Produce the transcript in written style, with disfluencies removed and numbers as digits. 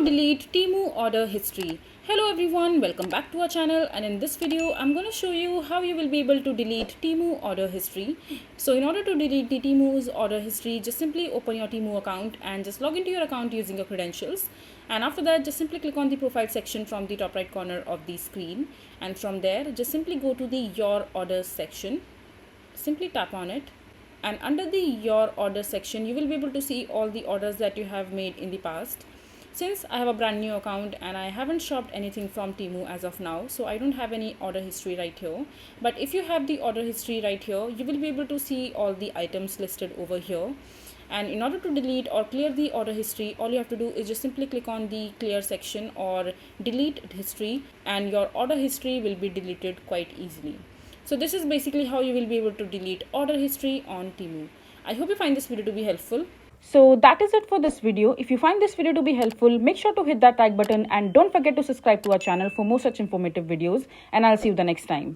to delete Temu order history. Hello everyone, welcome back to our channel, and in this video I'm going to show you how you will be able to delete Temu order history. So in order to delete the Temu's order history, just simply open your Temu account and just log into your account using your credentials, and after that just simply click on the profile section from the top right corner of the screen, and from there just simply go to the your orders section. Simply tap on it, and under the your order section you will be able to see all the orders that you have made in the past. Since I have a brand new account and I haven't shopped anything from Temu as of now, so I don't have any order history right here. But if you have the order history right here, you will be able to see all the items listed over here. And in order to delete or clear the order history, all you have to do is just simply click on the clear section or delete history, and your order history will be deleted quite easily. So this is basically how you will be able to delete order history on Temu. I hope you find this video to be helpful. So that is it for this video. If you find this video to be helpful, make sure to hit that like button and don't forget to subscribe to our channel for more such informative videos, and I'll see you the next time.